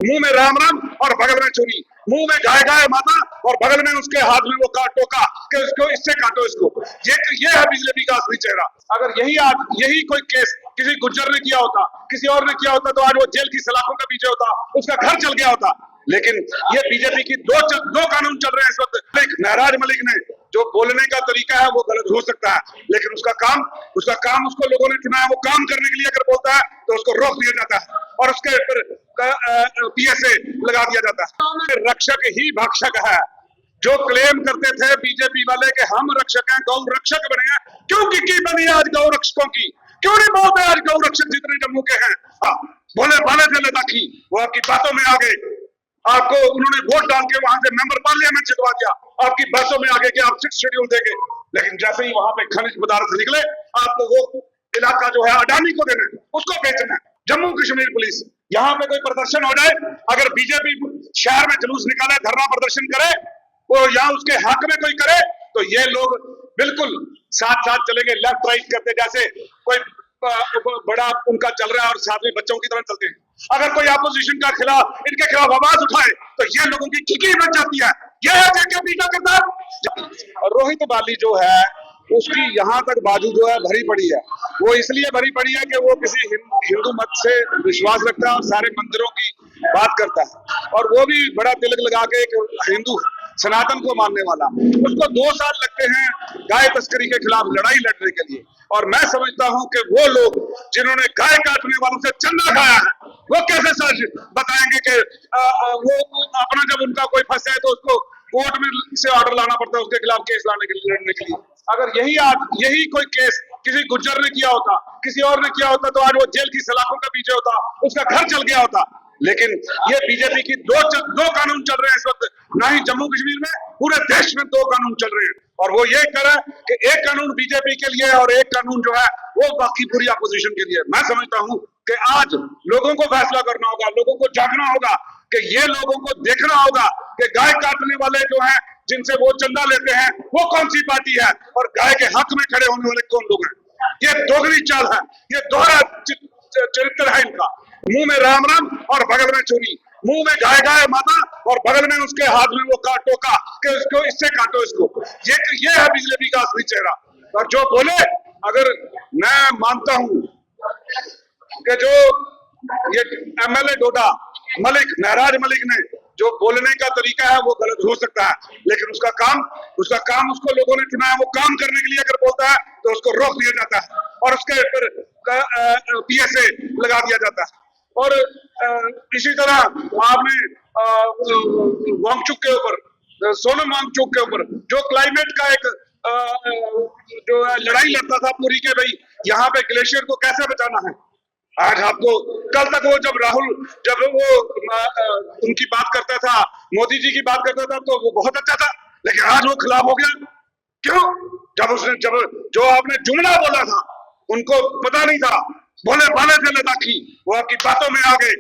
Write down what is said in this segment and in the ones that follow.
मुंह में राम राम और बगल में चुनी, मुंह में गाय गाय माता और बगल में उसके हाथ में वो टोका कि उसको इससे काटो इसको। ये है बीजेपी का असली चेहरा। अगर यही कोई केस किसी गुज्जर ने किया होता, किसी और ने किया होता, तो आज वो जेल की सलाखों के पीछे होता, उसका घर चल गया होता। लेकिन ये बीजेपी की दो कानून चल रहे हैं इस वक्त। महराज मलिक ने जो बोलने का तरीका है वो गलत हो सकता है, लेकिन उसका काम उसको लोगों ने चुना है, वो काम करने के लिए अगर बोलता है तो उसको रोक दिया जाता है और उसके ऊपर PSA लगा दिया जाता है। रक्षक ही भक्षक है। जो क्लेम करते थे बीजेपी वाले कि हम रक्षक हैं, गौ रक्षक बने हैं, क्यों की बनी आज गौ रक्षकों की? क्यों नहीं बोलते आज गौ रक्षक जितने जम्मू के हैं? बोले वाले थे लद्दाखी, वो आपकी बातों में आ गए। आपको उन्होंने वोट डाल के वहां से मेंबर पार्लियामेंट जितवा दिया, आपकी बातों में आ गए कि आप 6 शेड्यूल देंगे। लेकिन जैसे ही वहां पे खनिज पदार्थ निकले, आपको वो इलाका जो है अडानी को देना है, उसको बेचना है। जम्मू कश्मीर पुलिस, यहाँ पे कोई प्रदर्शन हो जाए, अगर बीजेपी शहर में जुलूस निकाले, धरना प्रदर्शन करे, वो यहाँ उसके हक में कोई करे, तो ये लोग बिल्कुल साथ साथ चलेंगे, लेफ्ट राइट करते, जैसे कोई बड़ा उनका चल रहा है और साथ में बच्चों की तरह चलते हैं। अगर कोई अपोजिशन का खिलाफ इनके खिलाफ आवाज उठाए तो ये लोगों की खिकी बच जाती है। ये है जेकेपी का किरदार। रोहित बाली जो है उसकी यहाँ तक बाजू जो है भरी पड़ी है। वो इसलिए भरी पड़ी है कि वो किसी हिंदू मत से विश्वास रखता है और सारे मंदिरों की बात करता है, और वो भी बड़ा तिलक लगा के एक हिंदू सनातन को मानने वाला। उसको 2 साल लगते हैं गाय तस्करी के खिलाफ लड़ाई लड़ने के लिए, और मैं समझता हूं कि वो लोग जिन्होंने गाय काटने वालों से चंदा खाया है, वो कैसे सच बताएंगे कि वो अपना जब उनका कोई फंसा है तो उसको कोर्ट में से ऑर्डर लाना पड़ता है उसके खिलाफ केस लाने के लिए, लड़ने के लिए। अगर यही कोई केस किसी गुज्जर ने किया होता, किसी और ने किया होता, तो आज वो जेल की सलाखों के पीछे होता, उसका घर चल गया होता। लेकिन ये बीजेपी की दो कानून चल रहे हैं इस वक्त, ना ही जम्मू कश्मीर में, पूरे देश में 2 कानून चल रहे हैं। और वो ये कर रहा है कि एक कानून बीजेपी के लिए और एक कानून जो है वो बाकी पूरी अपोजिशन के लिए। मैं समझता हूं कि आज लोगों को फैसला करना होगा, लोगों को जागना होगा, कि ये लोगों को देखना होगा कि गाय काटने वाले जो हैं, जिनसे वो चंदा लेते हैं, वो कौन सी पार्टी है, और गाय के हक में खड़े होने वाले कौन लोग हैं। ये दोगली चाल है, ये दोहरा चरित्र है इनका। मुंह में राम राम और बगल में चुनी, मुंह में गाय गाय माता और बगल में उसके हाथ में वो टोका कि उसको इससे काटो इसको। ये है बीजेपी का असली चेहरा। और जो बोले, अगर मैं मानता हूं कि जो ये MLA डोडा मलिक, महराज मलिक ने जो बोलने का तरीका है वो गलत हो सकता है, लेकिन उसका काम उसको लोगों ने चुना है, वो काम करने के लिए अगर बोलता है तो उसको रोक दिया जाता है और उसके ऊपर PSA लगा दिया जाता है। और इसी तरह आपने वांगचुक के ऊपर, सोनम वांगचुक के ऊपर जो क्लाइमेट का एक जो लड़ाई लड़ता था पूरी के, भाई यहाँ पे ग्लेशियर को कैसे बचाना है। आज आपको कल तक वो जब वो उनकी बात करता था, मोदी जी की बात करता था, तो वो बहुत अच्छा था, लेकिन आज वो खिलाफ हो गया। क्यों? जब जो आपने जुमला बोला था उनको पता नहीं था, बोले वाले थे लद्दाखी, वो आपकी बातों में आ गए।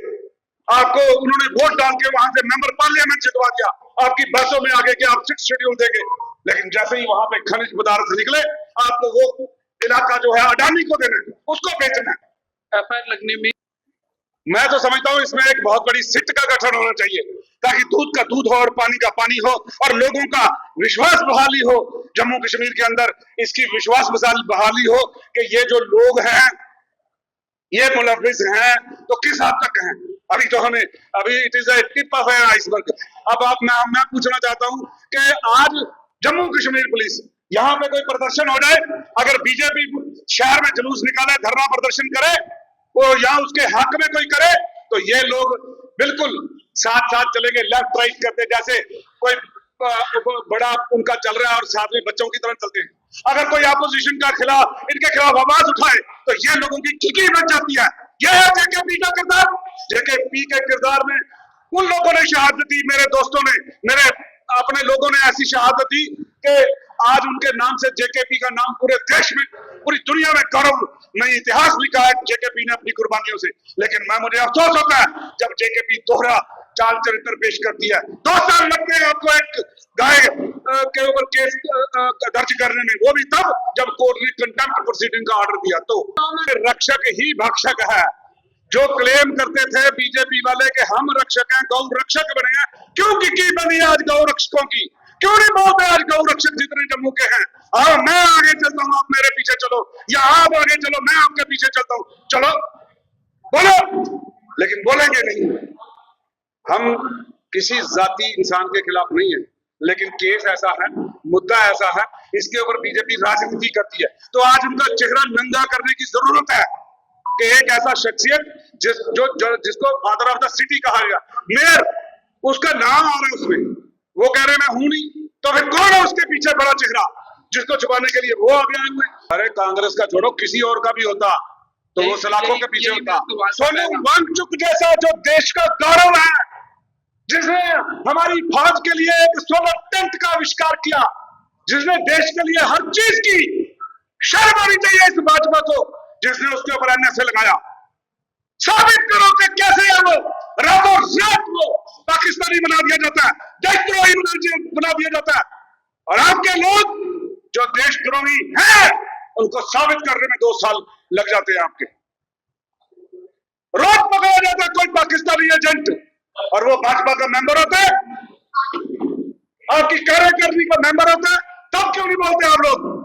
आपको उन्होंने वोट डाल के वहां से मेंबर पार्लियामेंट जितवा दिया, आपकी बातों में आ गए कि आप 6 शेड्यूल देंगे। लेकिन जैसे ही वहां पे खनिज पदार्थ निकले, आपको वो इलाका जो है अडानी को देना है, उसको बेचना है। FIR लगने में मैं तो समझता हूँ इसमें एक बहुत बड़ी सिट का गठन होना चाहिए, ताकि दूध का दूध हो और पानी का पानी हो और लोगों का विश्वास बहाली हो। जम्मू कश्मीर के अंदर इसकी विश्वास बहाली हो कि ये जो लोग हैं ये मुलविस हैं, तो किस हद तक हैं। अभी it is a tip of an iceberg. अब मैं पूछना चाहता हूँ कि आज जम्मू कश्मीर पुलिस, यहाँ पे कोई प्रदर्शन हो जाए, अगर बीजेपी शहर में जुलूस निकाले, धरना प्रदर्शन करे, वो यहाँ उसके हक में कोई करे, तो ये लोग बिल्कुल साथ साथ चलेंगे, लेफ्ट राइट करते, जैसे कोई बड़ा उनका चल रहा है और साथ में बच्चों की तरह चलते हैं। अगर कोई अपोजिशन का इनके खिलाफ आवाज उठाए तो ये लोगों की खिकी बच जाती है। ये है जेकेपी का किरदार। जेकेपी के किरदार में उन लोगों ने शहादत दी, मेरे दोस्तों ने, मेरे अपने लोगों ने ऐसी शहादत दी कि आज उनके नाम से जेकेपी का नाम पूरे देश में, पूरी दुनिया में गौरव नई इतिहास लिखा है जेकेपी ने अपनी कुर्बानियों से। लेकिन मुझे अफसोस होता है जब जेकेपी दोहरा चाल चरित्र पेश करती है। 2 साल लगते हैं आपको एक गाय के ऊपर केस दर्ज करने में, वो भी तब जब कोर्ट ने कंटेम्प्ट प्रोसीडिंग का ऑर्डर दिया। तो रक्षक ही भक्षक है। जो क्लेम करते थे बीजेपी वाले कि हम रक्षक हैं, गौ रक्षक बने हैं, क्यों की बनी आज गौ रक्षकों की? क्यों नहीं बोलते आज गौ रक्षक जितने जम्मू के हैं? आओ मैं आगे चलता हूं, आप मेरे पीछे चलो, या आप आगे चलो मैं आपके पीछे चलता हूं, चलो बोलो, लेकिन बोलेंगे नहीं। हम किसी जाति इंसान के खिलाफ नहीं है, लेकिन केस ऐसा है, मुद्दा ऐसा है, इसके ऊपर बीजेपी राजनीति करती है, तो आज उनका चेहरा नंगा करने की जरूरत है कि एक ऐसा शख्सियत जिसको फादर ऑफ द सिटी कहा गया, मेयर, उसका नाम आ रहा है उसमें, वो कह रहे मैं हूं नहीं, तो फिर कौन है उसके पीछे बड़ा चेहरा जिसको छुपाने के लिए वो आगे आए हुए? अरे कांग्रेस का छोड़ो, किसी और का भी होता तो वो सलाखों के पीछे होता। सोनू वांगचुक जैसा जो देश का गौरव है, जिसने हमारी फौज के लिए एक सोलर टेंट का आविष्कार किया, जिसने देश के लिए हर चीज की, शर्म आनी चाहिए इस भाजपा को जिसने उसके ऊपर एनएसए लगाया। साबित करो कि कैसे है वो, रातों रात वो पाकिस्तानी बना दिया जाता है, देशद्रोही बना दिया जाता है, और आपके लोग जो देशद्रोही हैं उनको साबित करने में 2 साल लग जाते हैं आपके। रोज पकड़ा जाता है कोई पाकिस्तानी एजेंट और वो भाजपा का मेंबर होता है, आपकी कार्यकारिणी का मेंबर होता है, तब क्यों नहीं बोलते आप लोग?